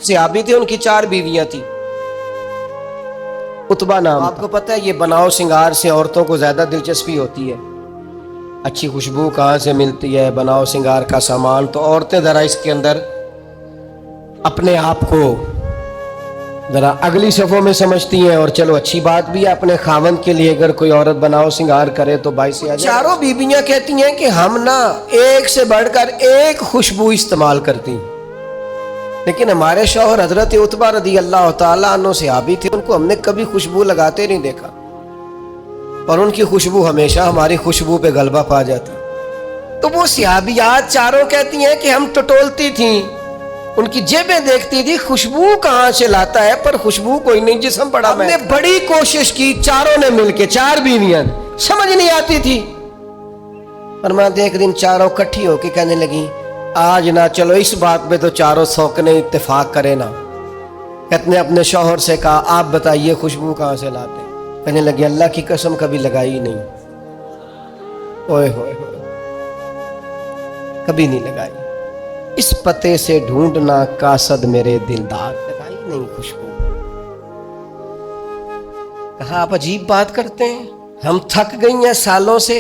सहाबी थे, उनकी 4 बीवियां थी। उतबा नाम। आपको पता है ये बनाओ सिंगार से औरतों को ज्यादा दिलचस्पी होती है। अच्छी खुशबू कहाँ से मिलती है, बनाओ सिंगार का सामान। तो औरतें जरा इसके अंदर अपने आप को जरा अगली सफ़ों में समझती हैं। और चलो अच्छी बात भी है, अपने खावंद के लिए अगर कोई औरत बनाओ सिंगार करे तो बाई से आ जाए। चारों बीबियां कहती हैं कि हम ना एक से बढ़कर एक खुशबू इस्तेमाल करती, लेकिन हमारे शौहर हजरत उतबा रदी अल्लाह ताला अन्हु सहाबी थे, उनको हमने कभी खुशबू लगाते नहीं देखा, और उनकी खुशबू हमेशा हमारी खुशबू पे गलबा पा जाती। तो वो सहाबियात चारों कहती हैं कि हम टटोलती थी, उनकी जेबें देखती थी, खुशबू कहाँ से लाता है, पर खुशबू कोई नहीं, जिस्म बड़ा। हमने बड़ी कोशिश की चारों ने मिलके, 4 बीवियां, समझ नहीं आती थी। फरमाते एक दिन चारों इकट्ठी होके कहने लगी, आज ना चलो इस बात पे तो चारों सौकने इत्तेफाक करे ना। कहते अपने शौहर से कहा, आप बताइए खुशबू कहाँ से लाते? कहने लगे, अल्लाह की कसम कभी लगाई नहीं। ओए होए होए, कभी नहीं लगाई। इस पते से ढूंढना कासद मेरे दिलदार, लगाई नहीं खुशबू। कहा आप अजीब बात करते हैं, हम थक गई हैं सालों से,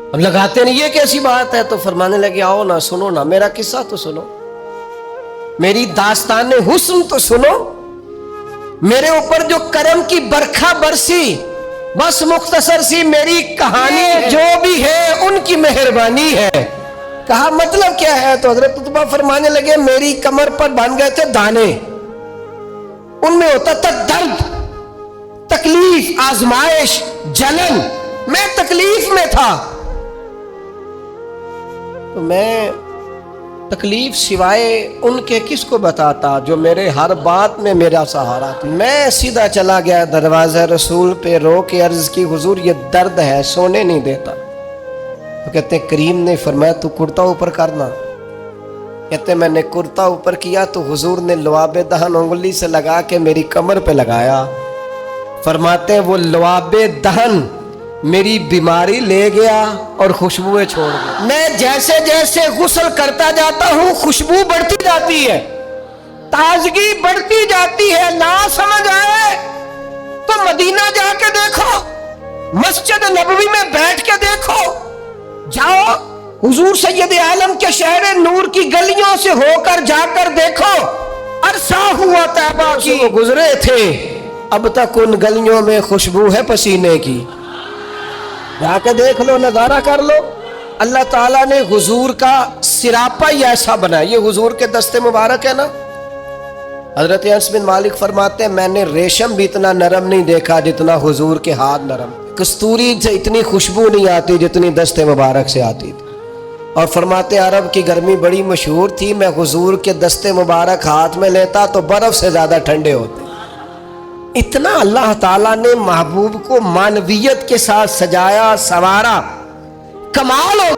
हम लगाते नहीं, ये कैसी बात है? तो फरमाने लगे, आओ ना सुनो ना, मेरा किस्सा तो सुनो, मेरी दास्तान हुस्न तो सुनो, मेरे ऊपर जो करम की बरखा बरसी, बस मुख्तसर सी मेरी कहानी, जो भी है उनकी मेहरबानी है। कहा मतलब क्या है? तो हजरत उतबा फरमाने लगे, मेरी कमर पर बन गए थे दाने, उनमें होता था दर्द, तकलीफ, आजमाइश, जलन, मैं तकलीफ में था। तो मैं तकलीफ सिवाय उनके किसको बताता जो मेरे हर बात में मेरा सहारा था। मैं सीधा चला गया दरवाज़ा रसूल पे, रो के अर्ज की, हुजूर ये दर्द है, सोने नहीं देता। तो कहते करीम ने फरमाया, तू कुर्ता ऊपर करना। कहते मैंने कुर्ता ऊपर किया तो हुजूर ने लुआबे दहन उंगली से लगा के मेरी कमर पे लगाया। फरमाते वो लुआबे दहन मेरी बीमारी ले गया और खुशबुएं छोड़ गया। मैं जैसे जैसे गुस्ल करता जाता हूँ, खुशबू बढ़ती जाती है, ताजगी बढ़ती जाती है। ना समझ आए तो मदीना जाके देखो, मस्जिद नबवी में बैठ के देखो, जाओ हुजूर सैयद आलम के शहर नूर की गलियों से होकर जाकर देखो, अरसा हुआ तैबा की वो गुजरे थे, अब तक उन गलियों में खुशबू है पसीने की। जाके देख लो, नजारा कर लो। अल्लाह ताला ने हुजूर का सिरापा ही ऐसा बनाया, ये हुजूर के दस्ते मुबारक है ना। हजरत अनस बिन मालिक फरमाते हैं, मैंने रेशम भी इतना नरम नहीं देखा जितना हुजूर के हाथ नरम, कस्तूरी से इतनी खुशबू नहीं आती जितनी दस्ते मुबारक से आती थी। और फरमाते अरब की गर्मी बड़ी मशहूर थी, मैं हुजूर के दस्ते मुबारक हाथ में लेता तो बर्फ से ज्यादा ठंडे होते। इतना अल्लाह ताला ने महबूब को मानवियत के साथ सजाया, संवारा, कमाल हो।